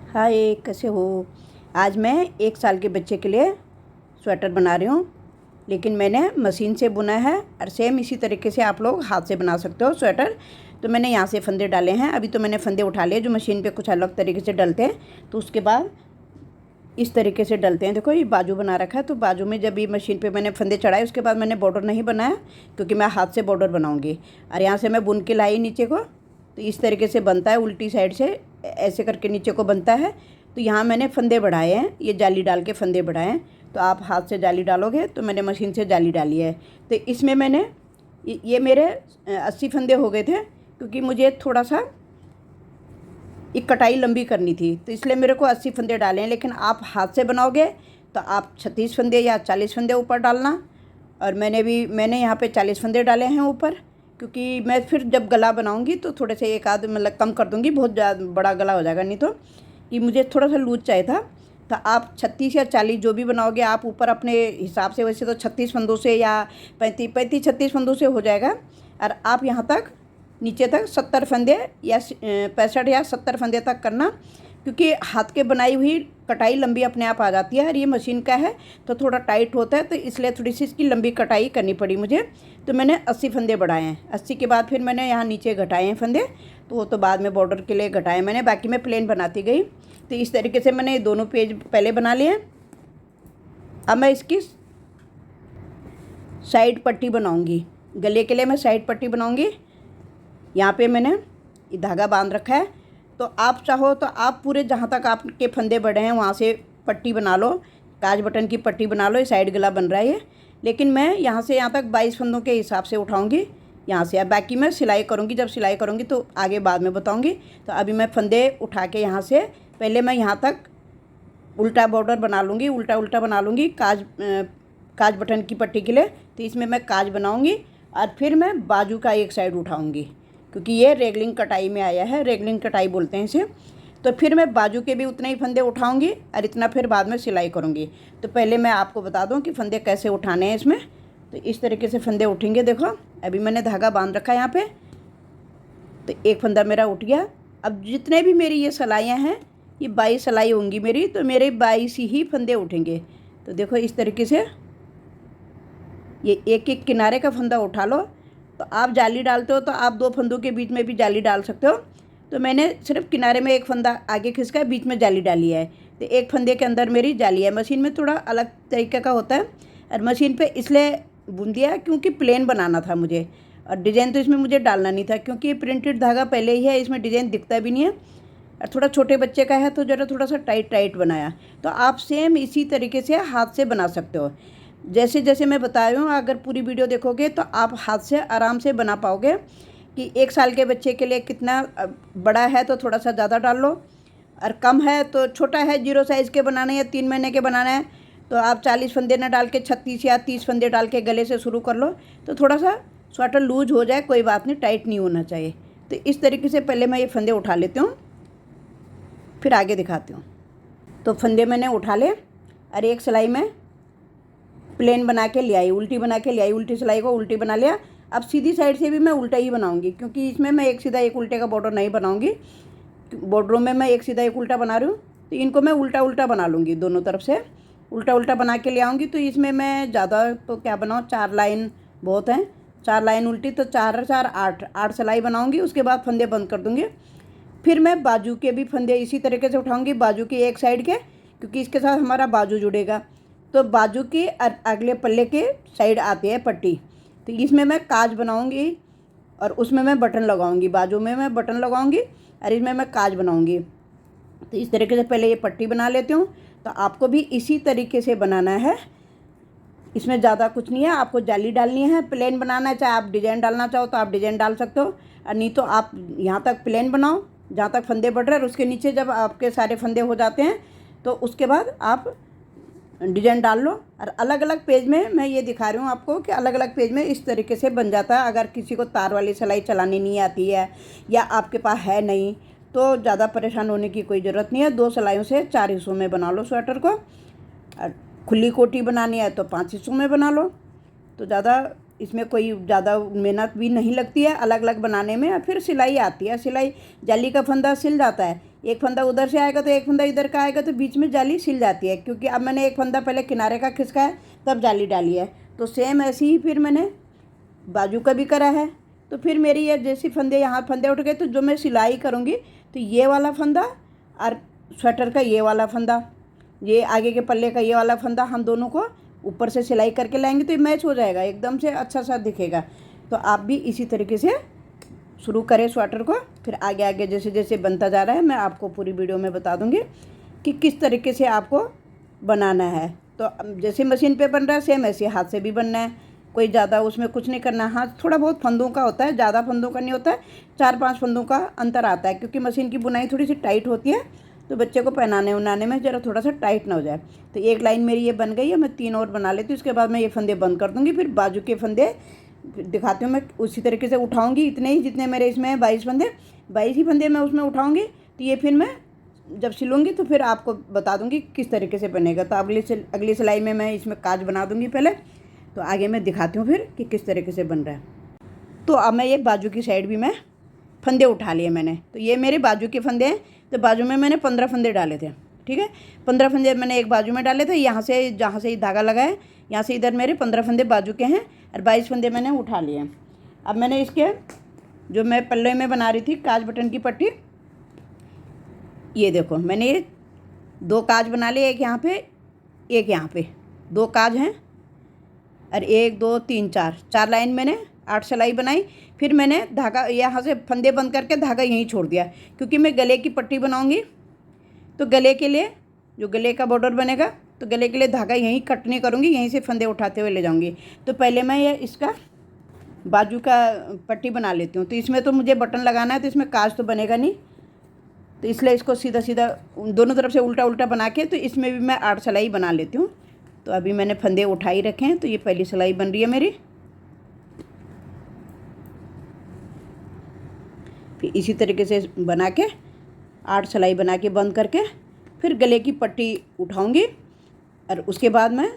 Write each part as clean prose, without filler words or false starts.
हाय, कैसे हो। आज मैं 1 साल के बच्चे के लिए स्वेटर बना रही हूँ, लेकिन मैंने मशीन से बुना है और सेम इसी तरीके से आप लोग हाथ से बना सकते हो स्वेटर। तो मैंने यहाँ से फंदे डाले हैं। अभी तो मैंने फंदे उठा लिए जो मशीन पे कुछ अलग तरीके से डलते हैं, तो उसके बाद इस तरीके से डलते हैं। देखो ये बाजू बना रखा है, तो बाजू में जब ये मशीन पे मैंने फंदे चढ़ाए उसके बाद मैंने बॉर्डर नहीं बनाया, क्योंकि मैं हाथ से बॉर्डर बनाऊँगी। और यहाँ से मैं बुन के लाई नीचे को, तो इस तरीके से बनता है। उल्टी साइड से ऐसे करके नीचे को बनता है। तो यहाँ मैंने फंदे बढ़ाए हैं, ये जाली डाल के फंदे बढ़ाए हैं। तो आप हाथ से जाली डालोगे, तो मैंने मशीन से जाली डाली है। तो इसमें मैंने ये मेरे 80 फंदे हो गए थे, क्योंकि मुझे थोड़ा सा एक कटाई लंबी करनी थी, तो इसलिए मेरे को 80 फंदे डाले हैं। लेकिन आप हाथ से बनाओगे तो आप 36 फंदे या 40 फंदे ऊपर डालना। और मैंने यहाँ पे 40 फंदे डाले हैं ऊपर, क्योंकि मैं फिर जब गला बनाऊँगी तो थोड़े से एक आध मतलब कम कर दूँगी, बहुत ज़्यादा बड़ा गला हो जाएगा नहीं तो। कि मुझे थोड़ा सा लूज चाहिए था। तो आप 36 या 40 जो भी बनाओगे आप ऊपर अपने हिसाब से, वैसे तो 36 फंदों से या 35-36 फंदों से हो जाएगा। और आप यहाँ तक नीचे तक 70 फंदे या 65 या 70 फंदे तक करना, क्योंकि हाथ के बनाई हुई कटाई लंबी अपने आप आ जाती है। और ये मशीन का है तो थोड़ा टाइट होता है, तो इसलिए थोड़ी सी इसकी लंबी कटाई करनी पड़ी मुझे। तो मैंने 80 फंदे बढ़ाए हैं। 80 के बाद फिर मैंने यहाँ नीचे घटाए हैं फंदे, तो वो तो बाद में बॉर्डर के लिए घटाए मैंने, बाकी मैं प्लेन बनाती गई। तो इस तरीके से मैंने दोनों पेज पहले बना लिए। अब मैं इसकी साइड पट्टी बनाऊंगी। गले के लिए मैं साइड पट्टी बनाऊंगी। यहाँ पे मैंने ये धागा बांध रखा है, तो आप चाहो तो आप पूरे जहाँ तक आपके फंदे बढ़े हैं वहाँ से पट्टी बना लो, काज बटन की पट्टी बना लो। ये साइड गला बन रहा है ये, लेकिन मैं यहाँ से यहाँ तक 22 फंदों के हिसाब से उठाऊँगी यहाँ से। अब बाकी मैं सिलाई करूँगी, जब सिलाई करूँगी तो आगे बाद में बताऊँगी। तो अभी मैं फंदे उठा के यहाँ से पहले मैं यहाँ तक उल्टा बॉर्डर बना लूँगी, उल्टा बना लूँगी काज बटन की पट्टी के लिए। तो इसमें मैं काज बनाऊँगी और फिर मैं बाजू का एक साइड उठाऊँगी, क्योंकि ये रेगलिंग कटाई में आया है, रेगलिंग कटाई बोलते हैं इसे। तो फिर मैं बाजू के भी उतने ही फंदे उठाऊँगी और इतना फिर बाद में सिलाई करूँगी। तो पहले मैं आपको बता दूँ कि फंदे कैसे उठाने हैं इसमें। तो इस तरीके से फंदे उठेंगे। देखो अभी मैंने धागा बांध रखा है यहाँ पे, तो एक फंदा मेरा उठ गया। अब जितने भी मेरी ये सिलाइयाँ हैं, ये 22 सिलाई होंगी मेरी, तो मेरे 22 ही फंदे उठेंगे। तो देखो इस तरीके से ये एक एक किनारे का फंदा उठा लो। तो आप जाली डालते हो तो आप 2 फंदों के बीच में भी जाली डाल सकते हो। तो मैंने सिर्फ किनारे में एक फंदा आगे खिसका, बीच में जाली डाली है। तो एक फंदे के अंदर मेरी जाली है। मशीन में थोड़ा अलग तरीके का होता है, और मशीन पे इसलिए बुन दिया क्योंकि प्लेन बनाना था मुझे, और डिज़ाइन तो इसमें मुझे डालना नहीं था, क्योंकि ये प्रिंटेड धागा पहले ही है, इसमें डिज़ाइन दिखता भी नहीं है। और थोड़ा छोटे बच्चे का है तो ज़रा थोड़ा सा टाइट बनाया। तो आप सेम इसी तरीके से हाथ से बना सकते हो, जैसे जैसे मैं बता रही हूँ। अगर पूरी वीडियो देखोगे तो आप हाथ से आराम से बना पाओगे। कि 1 साल के बच्चे के लिए कितना बड़ा है तो थोड़ा सा ज़्यादा डाल लो, और कम है तो छोटा है 0 साइज़ के बनाने या 3 महीने के बनाना है तो आप 40 फंदे न डाल के 36 या 30 फंदे डाल के गले से शुरू कर लो। तो थोड़ा सा स्वेटर लूज हो जाए, कोई बात नहीं, टाइट नहीं होना चाहिए। तो इस तरीके से पहले मैं ये फंदे उठा लेती हूँ, फिर आगे दिखाती हूँ। तो फंदे मैंने उठा ले और एक सिलाई में प्लेन बना के ले आई, उल्टी बना के ले आई, उल्टी सिलाई को उल्टी बना लिया। अब सीधी साइड से भी मैं उल्टा ही बनाऊंगी, क्योंकि इसमें मैं एक सीधा एक उल्टे का बॉर्डर नहीं बनाऊंगी। बॉर्डरों में मैं एक सीधा एक उल्टा बना रही हूँ, तो इनको मैं उल्टा बना लूँगी, दोनों तरफ से उल्टा बना के ले आऊँगी। तो इसमें मैं ज़्यादा तो क्या बनाऊँ, 4 लाइन बहुत हैं, 4 लाइन उल्टी, तो 4 और 4 8 सिलाई बनाऊँगी। उसके बाद फंदे बंद कर दूँगी। फिर मैं बाजू के भी फंदे इसी तरीके से उठाऊँगी, बाजू के एक साइड के, क्योंकि इसके साथ हमारा बाजू जुड़ेगा। तो बाजू की अगले पल्ले के साइड आती है पट्टी, तो इसमें मैं काज बनाऊंगी और उसमें मैं बटन लगाऊंगी। बाजू में मैं बटन लगाऊंगी और इसमें मैं काज बनाऊंगी। तो इस तरीके से पहले ये पट्टी बना लेती हूँ। तो आपको भी इसी तरीके से बनाना है, इसमें ज़्यादा कुछ नहीं है। आपको जाली डालनी है, प्लेन बनाना है, चाहे आप डिज़ाइन डालना चाहो तो आप डिज़ाइन डाल सकते हो, और नहीं तो आप यहाँ तक प्लेन बनाओ जहाँ तक फंदे बढ़ रहे हैं, और उसके नीचे जब आपके सारे फंदे हो जाते हैं तो उसके बाद आप डिज़ाइन डाल लो। और अलग अलग पेज में मैं ये दिखा रही हूँ आपको कि अलग अलग पेज में इस तरीके से बन जाता है। अगर किसी को तार वाली सिलाई चलानी नहीं आती है या आपके पास है नहीं, तो ज़्यादा परेशान होने की कोई ज़रूरत नहीं है। 2 सिलाइयों से 4 हिस्सों में बना लो स्वेटर को। और खुली कोटी बनानी है तो 5 हिस्सों में बना लो। तो ज़्यादा इसमें कोई ज़्यादा मेहनत भी नहीं लगती है अलग अलग बनाने में। और फिर सिलाई आती है, सिलाई जाली का फंदा सिल जाता है, एक फंदा उधर से आएगा तो एक फंदा इधर का आएगा, तो बीच में जाली सिल जाती है। क्योंकि अब मैंने एक फंदा पहले किनारे का खिसका है तब जाली डाली है। तो सेम ऐसे ही फिर मैंने बाजू का भी करा है। तो फिर मेरी ये जैसे फंदे यहाँ फंदे उठ गए, तो जो मैं सिलाई करूँगी तो ये वाला फंदा और स्वेटर का ये वाला फंदा, ये आगे के पल्ले का ये वाला फंदा, हम दोनों को ऊपर से सिलाई करके लाएंगे तो ये मैच हो जाएगा, एकदम से अच्छा सा दिखेगा। तो आप भी इसी तरीके से शुरू करें स्वेटर को। फिर आगे आगे जैसे जैसे बनता जा रहा है मैं आपको पूरी वीडियो में बता दूंगी कि किस तरीके से आपको बनाना है। तो जैसे मशीन पे बन रहा है सेम ऐसे हाथ से भी बनना है, कोई ज़्यादा उसमें कुछ नहीं करना। हाँ, थोड़ा बहुत फंदों का होता है, ज़्यादा फंदों का नहीं होता है, 4-5 फंदों का अंतर आता है। क्योंकि मशीन की बुनाई थोड़ी सी टाइट होती है, तो बच्चे को पहनाने उनाने में ज़रा थोड़ा सा टाइट ना हो जाए। तो एक लाइन मेरी ये बन गई है, मैं 3 और बना लेती हूँ। उसके बाद मैं ये फंदे बंद कर दूँगी। फिर बाजू के फंदे दिखाती हूँ मैं, उसी तरीके से उठाऊँगी इतने ही जितने मेरे इसमें हैं 22 फंदे, 22 ही फंदे मैं उसमें उठाऊँगी। तो ये फिर मैं जब सिलूँगी तो फिर आपको बता दूँगी किस तरीके से बनेगा। तो अगली सिलाई में मैं इसमें काज बना दूँगी पहले, तो आगे मैं दिखाती हूँ फिर कि किस तरीके से बन रहा है। तो अब मैं ये बाजू की साइड भी मैं फंदे उठा लिए मैंने। तो ये मेरे बाजू के फंदे हैं। तो बाजू में मैंने 15 फंदे डाले थे, ठीक है। 15 फंदे मैंने एक बाजू में डाले थे, यहाँ से जहाँ से धागा लगा है यहाँ से इधर मेरे 15 फंदे बाजू के हैं और 22 फंदे मैंने उठा लिए हैं। अब मैंने इसके जो मैं पल्ले में बना रही थी काज बटन की पट्टी, ये देखो मैंने ये 2 काज बना लिए, एक यहाँ पे एक यहाँ पे, 2 काज हैं और 1 2 3 4 लाइन मैंने 8 सिलाई बनाई। फिर मैंने धागा यहाँ से फंदे बंद करके धागा यहीं छोड़ दिया, क्योंकि मैं गले की पट्टी बनाऊँगी। तो गले के लिए जो गले का बॉर्डर बनेगा, तो गले के लिए धागा यहीं कट नहीं करूँगी, यहीं से फंदे उठाते हुए ले जाऊँगी। तो पहले मैं ये इसका बाजू का पट्टी बना लेती हूँ। तो इसमें तो मुझे बटन लगाना है, तो इसमें काज तो बनेगा नहीं, तो इसलिए इसको सीधा सीधा दोनों तरफ से उल्टा उल्टा बना के, तो इसमें भी मैं 8 सिलाई बना लेती हूँ। तो अभी मैंने फंदे उठा ही रखे हैं। तो ये पहली सिलाई बन रही है मेरी। फिर इसी तरीके से बना के 8 सिलाई बना के बंद करके फिर गले की पट्टी उठाऊंगी और उसके बाद मैं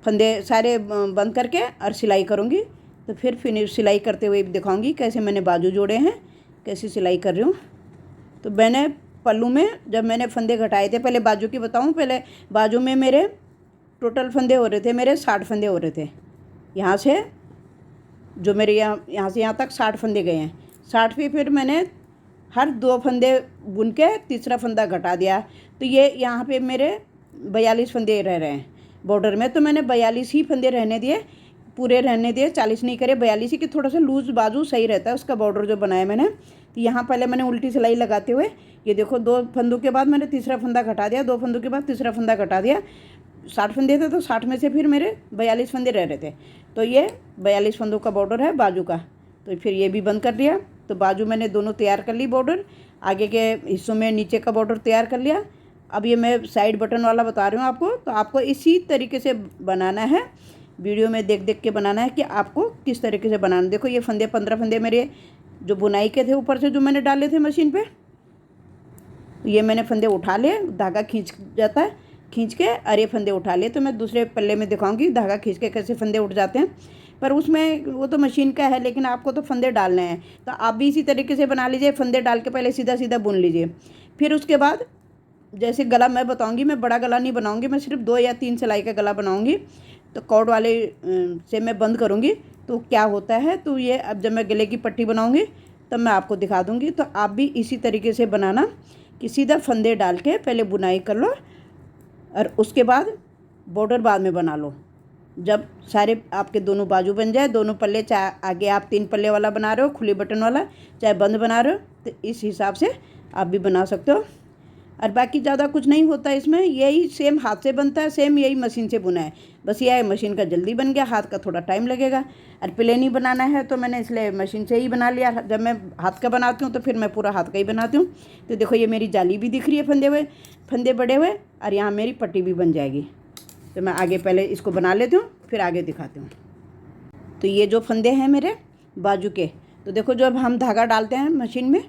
फंदे सारे बंद करके और सिलाई करूंगी। तो फिर फिनिश सिलाई करते हुए दिखाऊंगी कैसे मैंने बाजू जोड़े हैं, कैसी सिलाई कर रही हूँ। तो मैंने पल्लू में जब मैंने फंदे घटाए थे, पहले बाजू की बताऊँ, पहले बाजू में मेरे टोटल फंदे हो रहे थे, मेरे 60 फंदे हो रहे थे। यहाँ से जो मेरे यहाँ से यहाँ तक 60 फंदे गए हैं। 60 पे फिर मैंने हर 2 फंदे बुन के तीसरा फंदा घटा दिया। तो ये यहाँ पे मेरे 42 फंदे रह रहे हैं बॉर्डर में। तो मैंने 42 ही फंदे रहने दिए, पूरे रहने दिए, 40 नहीं करे, 42 ही, कि थोड़ा सा लूज बाजू सही रहता है उसका बॉर्डर जो बनाया मैंने। तो यहाँ पहले मैंने उल्टी सिलाई लगाते हुए ये देखो 2 फंदों के बाद मैंने तीसरा फंदा घटा दिया, 2 फंदों के बाद तीसरा फंदा घटा दिया। 60 फंदे थे तो 60 में से फिर मेरे 42 फंदे रह रहे थे। तो ये 42 फंदों का बॉर्डर है बाजू का। तो फिर ये भी बंद कर दिया। तो बाजू मैंने दोनों तैयार कर ली, बॉर्डर आगे के हिस्सों में नीचे का बॉर्डर तैयार कर लिया। अब ये मैं साइड बटन वाला बता रही हूँ आपको। तो आपको इसी तरीके से बनाना है, वीडियो में देख देख के बनाना है कि आपको किस तरीके से बनाना। देखो ये फंदे 15 फंदे मेरे जो बुनाई के थे ऊपर से जो मैंने डाले थे मशीन पे, तो ये मैंने फंदे उठा लिए, धागा खींच जाता है, खींच के अरे फंदे उठा लिए। तो मैं दूसरे पल्ले में दिखाऊंगी धागा खींच के कैसे फंदे उठ जाते हैं। पर उसमें वो तो मशीन का है, लेकिन आपको तो फंदे डालने हैं। तो आप भी इसी तरीके से बना लीजिए, फंदे डाल के पहले सीधा सीधा बुन लीजिए। फिर उसके बाद जैसे गला मैं बताऊंगी, मैं बड़ा गला नहीं बनाऊंगी, मैं सिर्फ 2 या 3 सिलाई का गला बनाऊंगी। तो कॉर्ड वाले से मैं बंद करूंगी तो क्या होता है। तो ये अब जब मैं गले की पट्टी बनाऊंगी तब मैं आपको दिखा दूंगी। तो आप भी इसी तरीके से बनाना कि सीधा फंदे डाल के पहले बुनाई कर लो और उसके बाद बॉर्डर बाद में बना लो। जब सारे आपके दोनों बाजू बन जाए, दोनों पल्ले, चाहे आगे आप 3 पल्ले वाला बना रहे हो खुली बटन वाला, चाहे बंद बना रहे हो, तो इस हिसाब से आप भी बना सकते हो। और बाकी ज़्यादा कुछ नहीं होता इसमें, यही सेम हाथ से बनता है, सेम यही मशीन से बुना है। बस यह है मशीन का जल्दी बन गया, हाथ का थोड़ा टाइम लगेगा। और प्लेन ही बनाना है तो मैंने इसलिए मशीन से ही बना लिया। जब मैं हाथ का बनाती हूँ तो फिर मैं पूरा हाथ का ही बनाती हूँ। तो देखो ये मेरी जाली भी दिख रही है फंदे बड़े हुए, और यहाँ मेरी पट्टी भी बन जाएगी। तो मैं आगे पहले इसको बना लेती हूँ, फिर आगे दिखाती हूँ। तो ये जो फंदे हैं मेरे बाजू के, तो देखो जब हम धागा डालते हैं मशीन में,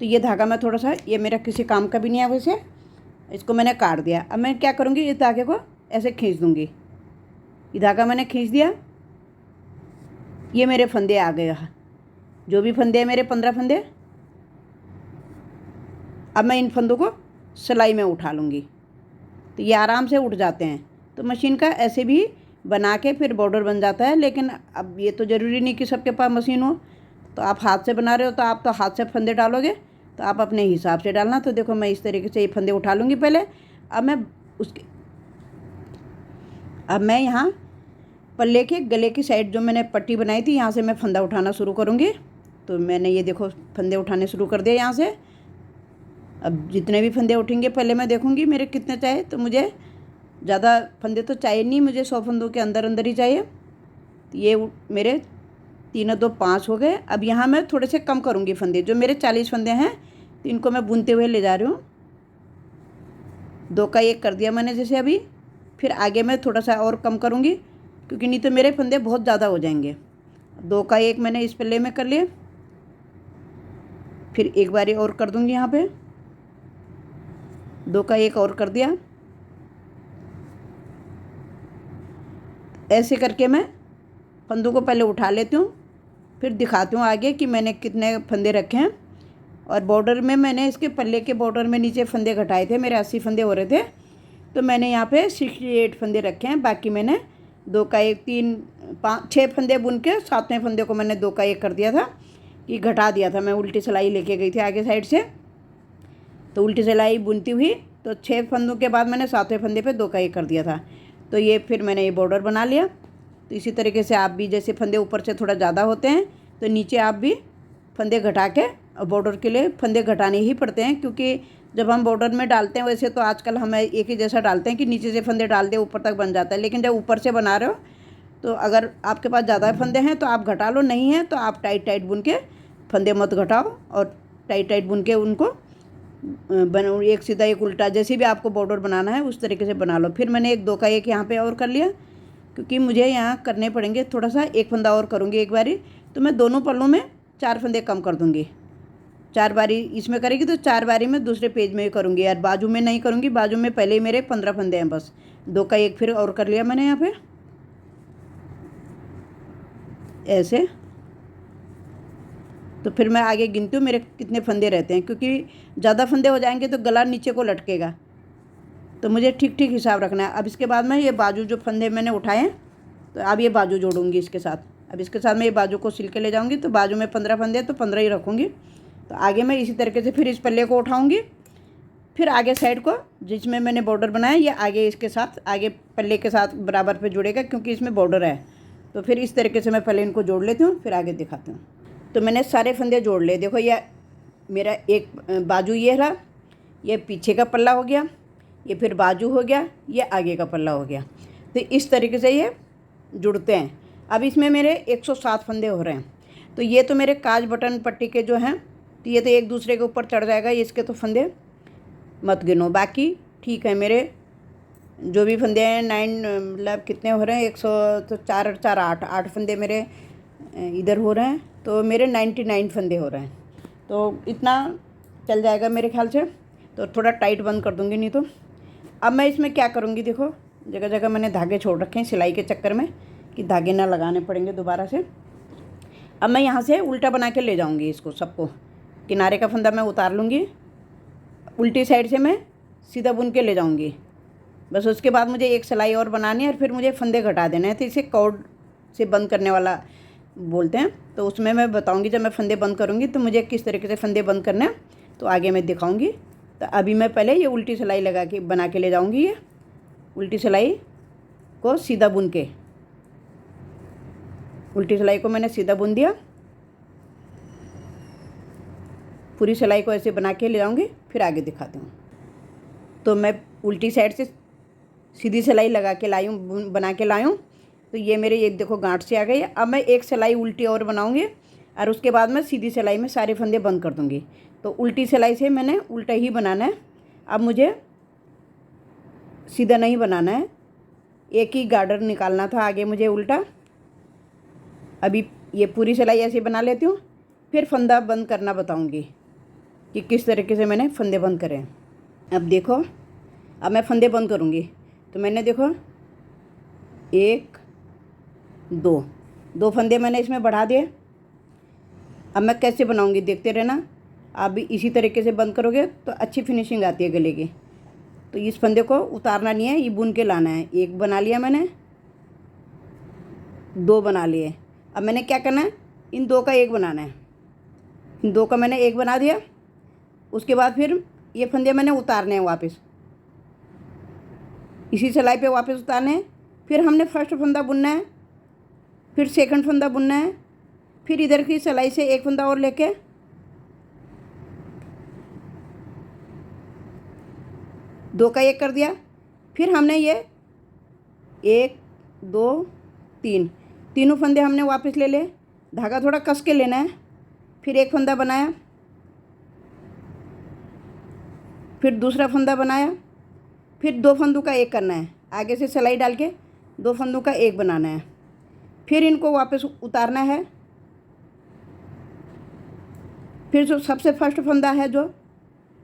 तो ये धागा मैं थोड़ा सा, ये मेरा किसी काम का भी नहीं है वैसे, इसको मैंने काट दिया। अब मैं क्या करूँगी, इस धागे को ऐसे खींच दूँगी। ये धागा मैंने खींच दिया ये मेरे फंदे आ गए हैं, जो भी फंदे हैं मेरे 15 फंदे। अब मैं इन फंदों को सिलाई में उठा लूँगी, तो ये आराम से उठ जाते हैं। तो मशीन का ऐसे भी बना के फिर बॉर्डर बन जाता है, लेकिन अब ये तो ज़रूरी नहीं कि सबके पास मशीन हो। तो आप हाथ से बना रहे हो तो आप तो हाथ से फंदे डालोगे, तो आप अपने हिसाब से डालना। तो देखो मैं इस तरीके से ये फंदे उठा लूँगी पहले। अब मैं यहाँ पल्ले के गले की साइड जो मैंने पट्टी बनाई थी, यहाँ से मैं फंदा उठाना शुरू करूँगी। तो मैंने ये देखो फंदे उठाने शुरू कर दिए यहाँ से। अब जितने भी फंदे उठेंगे पहले मैं देखूँगी मेरे कितने चाहिए। तो मुझे ज़्यादा फंदे तो चाहिए नहीं, मुझे 100 फंदों के अंदर अंदर ही चाहिए। तो ये मेरे 3 और 2 5 हो गए। अब यहाँ मैं थोड़े से कम करूँगी फंदे, जो मेरे 40 फंदे हैं तो इनको मैं बुनते हुए ले जा रही हूँ। 2 का 1 कर दिया मैंने जैसे अभी। फिर आगे मैं थोड़ा सा और कम करूँगी, क्योंकि नहीं तो मेरे फंदे बहुत ज़्यादा हो जाएंगे। 2 का 1 मैंने इस पल्ले में कर लिया। फिर एक बारी और कर दूँगी यहाँ पे, 2 का 1 और कर दिया। ऐसे करके मैं फंदों को पहले उठा लेती हूँ, फिर दिखाती हूँ आगे कि मैंने कितने फंदे रखे हैं। और बॉर्डर में मैंने इसके पल्ले के बॉर्डर में नीचे फंदे घटाए थे, मेरे 80 फंदे हो रहे थे, तो मैंने यहाँ पे 68 फंदे रखे हैं। बाकी मैंने 2 का 1 3 5 6 फंदे बुन के 7वें फंदे को मैंने 2 का 1 कर दिया था, कि घटा दिया था। मैं उल्टी सिलाई लेके गई थी आगे साइड से, तो उल्टी सिलाई बुनती हुई तो 6 फंदों के बाद मैंने 7वें फंदे पे 2 का 1 कर दिया था। तो ये फिर मैंने ये बॉर्डर बना लिया। तो इसी तरीके से आप भी, जैसे फंदे ऊपर से थोड़ा ज़्यादा होते हैं तो नीचे आप भी फंदे घटा के, और बॉर्डर के लिए फंदे घटाने ही पड़ते हैं, क्योंकि जब हम बॉर्डर में डालते हैं, वैसे तो आजकल हम एक ही जैसा डालते हैं कि नीचे से फंदे डाल दे ऊपर तक बन जाता है, लेकिन जब ऊपर से बना रहे हो तो अगर आपके पास ज़्यादा फंदे हैं तो आप घटा लो, नहीं है तो आप टाइट टाइट बुन के फंदे मत घटाओ, और टाइट टाइट बुन के उनको एक सीधा एक उल्टा, जैसे भी आपको बॉर्डर बनाना है उस तरीके से बना लो। फिर मैंने 1 2 का 1 यहाँ पे और कर लिया, क्योंकि मुझे यहाँ करने पड़ेंगे थोड़ा सा, 1 फंदा और करूँगी एक बारी। तो मैं दोनों पल्लों में 4 फंदे कम कर दूँगी। 4 बारी इसमें करेगी तो 4 बारी मैं दूसरे पेज में करूँगी, यार बाजू में नहीं करूँगी। बाजू में पहले ही मेरे 15 फंदे हैं बस। 2 का 1 फिर और कर लिया मैंने यहाँ पे ऐसे। तो फिर मैं आगे गिनती हूँ मेरे कितने फंदे रहते हैं, क्योंकि ज़्यादा फंदे हो जाएंगे तो गला नीचे को लटकेगा, तो मुझे ठीक ठीक हिसाब रखना है। अब इसके बाद मैं ये बाजू जो फंदे मैंने उठाए हैं, तो अब ये बाजू जोड़ूंगी इसके साथ। अब इसके साथ मैं ये बाजू को सिल के ले जाऊँगी, तो बाजू में 15 फंदे तो 15 ही रखूँगी। तो आगे मैं इसी तरीके से फिर इस पल्ले को उठाऊँगी, फिर आगे साइड को जिसमें मैंने बॉर्डर बनाया ये आगे इसके साथ, आगे पल्ले के साथ बराबर पे जुड़ेगा, क्योंकि इसमें बॉर्डर है। तो फिर इस तरीके से मैं पहले इनको जोड़ लेती हूँ, फिर आगे दिखाती हूँ। तो मैंने सारे फंदे जोड़ लिए। देखो ये मेरा एक बाजू ये रहा, ये पीछे का पल्ला हो गया, ये फिर बाजू हो गया, ये आगे का पल्ला हो गया। तो इस तरीके से ये जुड़ते हैं। अब इसमें मेरे 107 फंदे हो रहे हैं। तो ये तो मेरे काज बटन पट्टी के जो हैं, तो ये तो एक दूसरे के ऊपर चढ़ जाएगा, इसके तो फंदे मत गिनो। बाकी ठीक है, मेरे जो भी फंदे हैं 9 मतलब कितने हो रहे हैं, 100 तो 4 और 4 8 फंदे मेरे इधर हो रहे हैं। तो मेरे 99 फंदे हो रहे हैं, तो इतना चल जाएगा मेरे ख्याल से। तो थोड़ा टाइट बंद कर दूँगी, नहीं तो। अब मैं इसमें क्या करूँगी, देखो जगह जगह मैंने धागे छोड़ रखे हैं सिलाई के चक्कर में, कि धागे ना लगाने पड़ेंगे दोबारा से। अब मैं यहाँ से उल्टा बना के ले जाऊँगी इसको सबको। किनारे का फंदा मैं उतार लूँगी, उल्टी साइड से मैं सीधा बुन के ले जाऊँगी बस। उसके बाद मुझे एक सिलाई और बनानी है, और फिर मुझे फंदे घटा देने हैं। तो इसे कॉर्ड से बंद करने वाला बोलते हैं। तो उसमें मैं बताऊँगी जब मैं फंदे बंद करूँगी तो मुझे किस तरीके से फंदे बंद करने हैं, तो आगे मैं दिखाऊँगी। तो अभी मैं पहले ये उल्टी सिलाई लगा के बना के ले जाऊँगी। ये उल्टी सिलाई को सीधा बुन के, उल्टी सिलाई को मैंने सीधा बुन दिया, पूरी सिलाई को ऐसे बना के ले जाऊँगी, फिर आगे दिखाती हूँ। तो मैं उल्टी साइड से सीधी सिलाई लगा के लाई हूँ, बना के लाई हूँ। तो ये मेरे एक देखो गांठ से आ गई। अब मैं एक सिलाई उल्टी और बनाऊँगी, और उसके बाद मैं सीधी सिलाई में सारे फंदे बंद कर दूँगी। तो उल्टी सिलाई से मैंने उल्टा ही बनाना है। अब मुझे सीधा नहीं बनाना है, एक ही गार्डर निकालना था आगे मुझे उल्टा। अभी ये पूरी सिलाई ऐसे बना लेती हूँ, फिर फंदा बंद करना बताऊँगी कि किस तरीके से मैंने फंदे बंद करें। अब देखो, अब मैं फंदे बंद करूँगी। तो मैंने देखो 1 2 2 फंदे मैंने इसमें बढ़ा दिए। अब मैं कैसे बनाऊंगी देखते रहना। आप भी इसी तरीके से बंद करोगे तो अच्छी फिनिशिंग आती है गले की। तो इस फंदे को उतारना नहीं है, ये बुन के लाना है। 1 बना लिया मैंने, 2 बना लिए। अब मैंने क्या करना है, इन 2 का 1 बनाना है। इन 2 का मैंने 1 बना दिया। उसके बाद फिर ये फंदे मैंने उतारने हैं वापस, इसी सिलाई पे वापस उतारने हैं। फिर हमने फर्स्ट फंदा बुनना है, फिर सेकंड फंदा बुनना है, फिर इधर की सिलाई से 1 फंदा और लेके 2 का 1 कर दिया। फिर हमने ये 1 2 3 तीनों फंदे हमने वापस ले लिए। धागा थोड़ा कस के लेना है। फिर 1 फंदा बनाया, फिर दूसरा फंदा बनाया, फिर 2 फंदों का 1 करना है। आगे से सिलाई डाल के 2 फंदों का 1 बनाना है। फिर इनको वापस उतारना है। फिर जो सबसे फर्स्ट फंदा है जो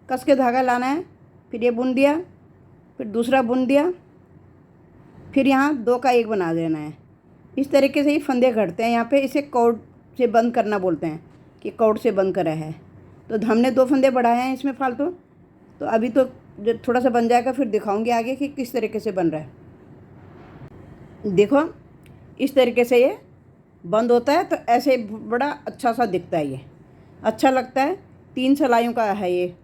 कस के धागा लाना है, फिर ये बुन दिया, फिर दूसरा बुन दिया, फिर यहाँ 2 का 1 बना देना है। इस तरीके से ही फंदे घटते हैं यहाँ पे। इसे कौड़ से बंद करना बोलते हैं कि कौड़ से बंद करा है। तो हमने 2 फंदे बढ़ाए हैं इसमें फालतू। तो अभी तो जब थोड़ा सा बन जाएगा फिर दिखाऊंगी आगे कि किस तरीके से बन रहा है। देखो इस तरीके से ये बंद होता है। तो ऐसे बड़ा अच्छा सा दिखता है, ये अच्छा लगता है। 3 सिलाइयों का है ये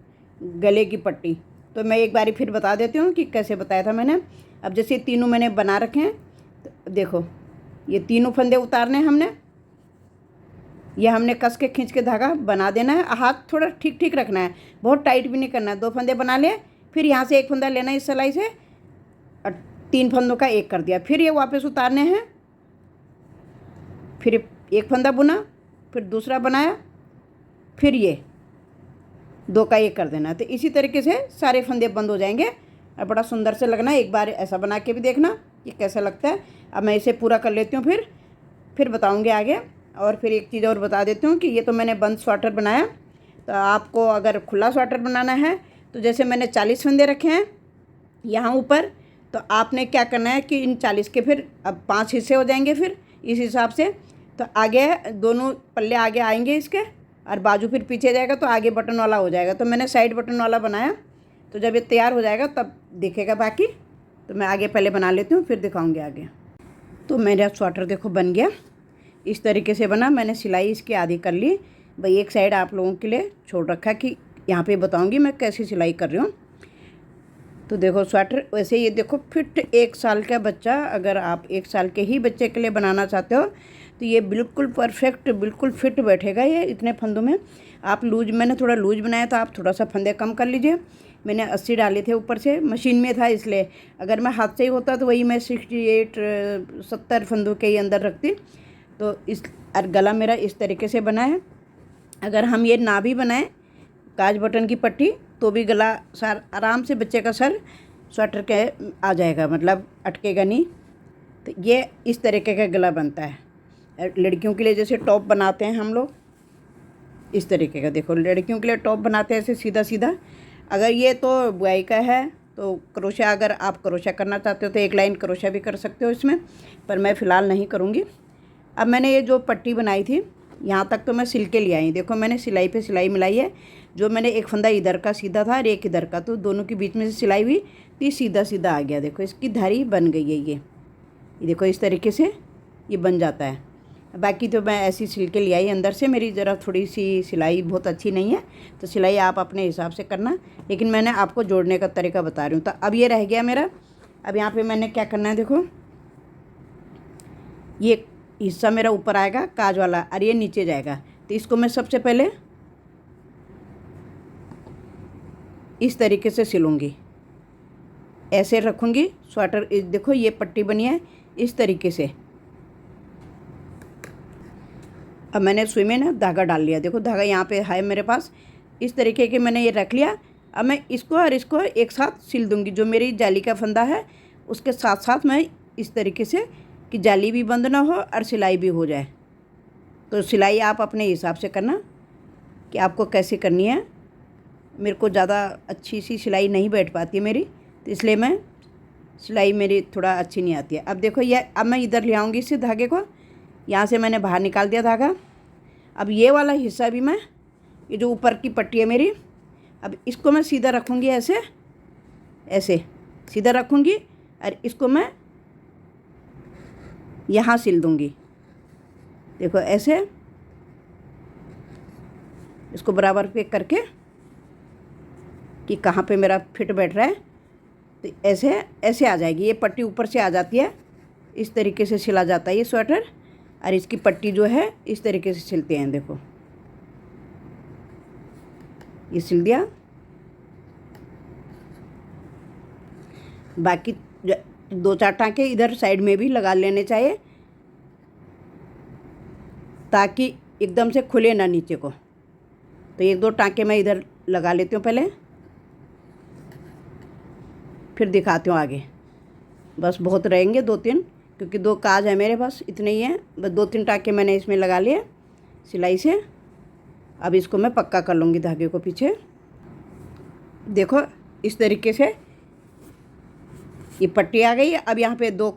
गले की पट्टी। तो मैं एक बारी फिर बता देती हूँ कि कैसे बताया था मैंने। अब जैसे तीनों मैंने बना रखे हैं, तो देखो ये तीनों फंदे उतारने हैं हमने। ये हमने कस के खींच के धागा बना देना है। हाथ थोड़ा ठीक ठीक रखना है, बहुत टाइट भी नहीं करना है। 2 फंदे बना लिए, फिर यहाँ से 1 फंदा लेना है इस सिलाई से, और 3 फंदों का 1 कर दिया। फिर ये वापस उतारने हैं। फिर 1 फंदा बुना, फिर दूसरा बनाया, फिर ये 2 का 1 कर देना। तो इसी तरीके से सारे फंदे बंद हो जाएंगे और बड़ा सुंदर से लगना है। एक बार ऐसा बना के भी देखना कि कैसा लगता है। अब मैं इसे पूरा कर लेती हूँ, फिर बताऊँगी आगे। और फिर एक चीज़ और बता देती हूँ कि ये तो मैंने बंद स्वेटर बनाया। तो आपको अगर खुला स्वेटर बनाना है तो जैसे मैंने 40 फंदे रखे हैं यहाँ ऊपर, तो आपने क्या करना है कि इन 40 के फिर अब 5 हिस्से हो जाएंगे। फिर इस हिसाब से तो आगे दोनों पल्ले आगे आएंगे इसके, और बाजू फिर पीछे जाएगा तो आगे बटन वाला हो जाएगा। तो मैंने साइड बटन वाला बनाया। तो जब ये तैयार हो जाएगा तब दिखेगा बाकी। तो मैं आगे पहले बना लेती हूँ, फिर दिखाऊँगी आगे। तो मेरा स्वेटर देखो बन गया, इस तरीके से बना। मैंने सिलाई इसकी आधी कर ली भाई। एक साइड आप लोगों के लिए छोड़ रखा कि यहाँ पे बताऊँगी मैं कैसी सिलाई कर रही हूँ। तो देखो स्वेटर वैसे ये देखो फिट 1 साल का बच्चा, अगर आप 1 साल के ही बच्चे के लिए बनाना चाहते हो तो ये बिल्कुल परफेक्ट, बिल्कुल फिट बैठेगा ये इतने फंदों में। आप लूज, मैंने थोड़ा लूज बनाया था, आप थोड़ा सा फंदे कम कर लीजिए। मैंने 80 डाले थे ऊपर से, मशीन में था इसलिए। अगर मैं हाथ से ही होता तो वही मैं 68 70 फंदों के ही अंदर रखती। तो इस और गला मेरा इस तरीके से बना है। अगर हम ये ना भी बनाएं काज बटन की पट्टी तो भी गला सर आराम से बच्चे का सर स्वेटर के आ जाएगा, मतलब अटकेगा नहीं। तो ये इस तरीके का गला बनता है। लड़कियों के लिए जैसे टॉप बनाते हैं हम लोग, इस तरीके का देखो लड़कियों के लिए टॉप बनाते हैं ऐसे सीधा सीधा। अगर ये तो बुआई का है तो क्रोशा, अगर आप क्रोशा करना चाहते हो तो 1 लाइन क्रोशा भी कर सकते हो इसमें, पर मैं फ़िलहाल नहीं करूँगी। अब मैंने ये जो पट्टी बनाई थी यहाँ तक तो मैं सिल के ले आई। देखो मैंने सिलाई पे सिलाई मिलाई है। जो मैंने 1 फंदा इधर का सीधा था और 1 इधर का, तो दोनों के बीच में से सिलाई हुई तो ये सीधा सीधा आ गया। देखो इसकी धारी बन गई है। ये देखो इस तरीके से ये बन जाता है। बाकी तो मैं ऐसी सिल के ले आई अंदर से। मेरी ज़रा थोड़ी सी सिलाई बहुत अच्छी नहीं है, तो सिलाई आप अपने हिसाब से करना, लेकिन मैंने आपको जोड़ने का तरीका बता रही हूँ। तो अब ये रह गया मेरा। अब यहाँ पे मैंने क्या करना है, देखो ये हिस्सा मेरा ऊपर आएगा काज वाला और ये नीचे जाएगा। तो इसको मैं सबसे पहले इस तरीके से सिलूँगी, ऐसे रखूँगी स्वेटर। देखो ये पट्टी बनी है इस तरीके से। अब मैंने सुई में ना धागा डाल लिया। देखो धागा यहाँ पे है मेरे पास, इस तरीके के मैंने ये रख लिया। अब मैं इसको और इसको एक साथ सिल दूँगी। जो मेरी जाली का फंदा है उसके साथ साथ मैं इस तरीके से कि जाली भी बंद ना हो और सिलाई भी हो जाए। तो सिलाई आप अपने हिसाब से करना कि आपको कैसे करनी है। मेरे को ज़्यादा अच्छी सी सिलाई नहीं बैठ पाती है मेरी, तो इसलिए मैं सिलाई मेरी थोड़ा अच्छी नहीं आती है। अब देखो ये, अब मैं इधर ले आऊँगी इस धागे को, यहाँ से मैंने बाहर निकाल दिया धागा। अब ये वाला हिस्सा भी मैं, ये जो ऊपर की पट्टी है मेरी, अब इसको मैं सीधा रखूँगी, ऐसे ऐसे सीधा रखूँगी और इसको मैं यहाँ सिल दूँगी। देखो ऐसे इसको बराबर पे करके कि कहाँ पे मेरा फिट बैठ रहा है, तो ऐसे ऐसे आ जाएगी। ये पट्टी ऊपर से आ जाती है, इस तरीके से सिला जाता है ये स्वेटर। और इसकी पट्टी जो है इस तरीके से सिलते हैं। देखो ये सिल दिया। बाकी 2-4 टाँके इधर साइड में भी लगा लेने चाहिए, ताकि एकदम से खुले ना नीचे को। तो 1-2 टाँके मैं इधर लगा लेती हूँ पहले, फिर दिखाती हूँ आगे। बस बहुत रहेंगे 2-3, क्योंकि 2 काज है मेरे पास, इतने ही हैं। बस 2-3 टाँके मैंने इसमें लगा लिए सिलाई से। अब इसको मैं पक्का कर लूँगी धागे को पीछे। देखो इस तरीके से ये पट्टी आ गई। अब यहाँ पे 2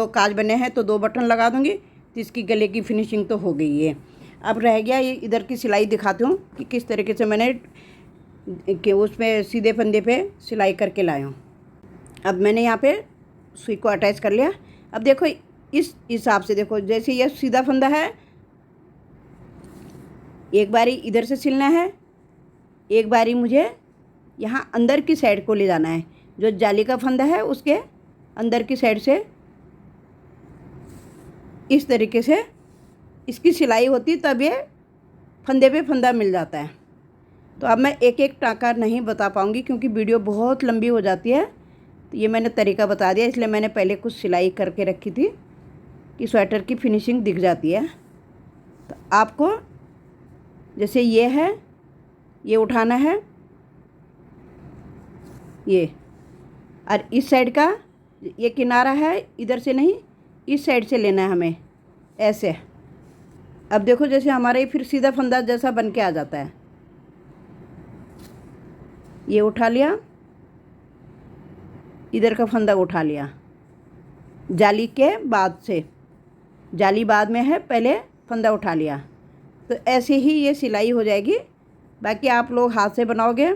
काज बने हैं, तो 2 बटन लगा दूँगी, तो इसकी गले की फिनिशिंग तो हो गई है। अब रह गया ये इधर की सिलाई। दिखाती हूँ कि किस तरीके से मैंने कि उसमें सीधे फंदे पे सिलाई करके लाया हूँ। अब मैंने यहाँ पे सुई को अटैच कर लिया। अब देखो इस हिसाब से, देखो जैसे ये सीधा फंदा है, एक बारी इधर से सिलना है, एक बारी मुझे यहाँ अंदर की साइड को ले जाना है। जो जाली का फंदा है उसके अंदर की साइड से इस तरीके से इसकी सिलाई होती, तब ये फंदे पे फंदा मिल जाता है। तो अब मैं एक एक टाँका नहीं बता पाऊँगी, क्योंकि वीडियो बहुत लंबी हो जाती है। तो ये मैंने तरीका बता दिया, इसलिए मैंने पहले कुछ सिलाई करके रखी थी कि स्वेटर की फिनिशिंग दिख जाती है। तो आपको जैसे ये है, ये उठाना है ये, और इस साइड का ये किनारा है, इधर से नहीं इस साइड से लेना है हमें, ऐसे। अब देखो जैसे हमारा ये फिर सीधा फंदा जैसा बन के आ जाता है। ये उठा लिया, इधर का फंदा उठा लिया, जाली के बाद से, जाली बाद में है, पहले फंदा उठा लिया। तो ऐसे ही ये सिलाई हो जाएगी। बाकी आप लोग हाथ से बनाओगे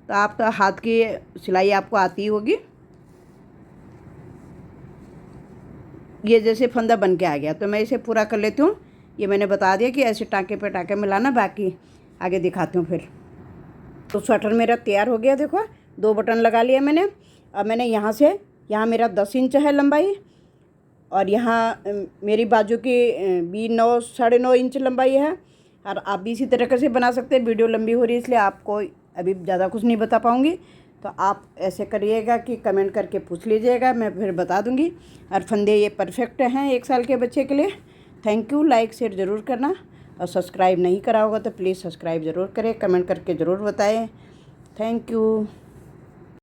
तो आपका हाथ की सिलाई आपको आती ही होगी। ये जैसे फंदा बन के आ गया, तो मैं इसे पूरा कर लेती हूँ। ये मैंने बता दिया कि ऐसे टाँके पे टाँके मिलाना, बाकी आगे दिखाती हूँ फिर। तो स्वेटर मेरा तैयार हो गया। देखो 2 बटन लगा लिए मैंने। अब मैंने यहाँ से, यहाँ मेरा 10 इंच है लंबाई, और यहाँ मेरी बाजू की भी 9-9.5 इंच लंबाई है। और आप भी इसी तरीके से बना सकते हैं। वीडियो लंबी हो रही है इसलिए आपको अभी ज़्यादा कुछ नहीं बता पाऊँगी। तो आप ऐसे करिएगा कि कमेंट करके पूछ लीजिएगा, मैं फिर बता दूँगी। और फंदे ये परफेक्ट हैं 1 साल के बच्चे के लिए। Thank you. लाइक शेयर ज़रूर करना, और सब्सक्राइब नहीं करा होगा तो प्लीज़ सब्सक्राइब ज़रूर करें, कमेंट करके ज़रूर बताएं। Thank you.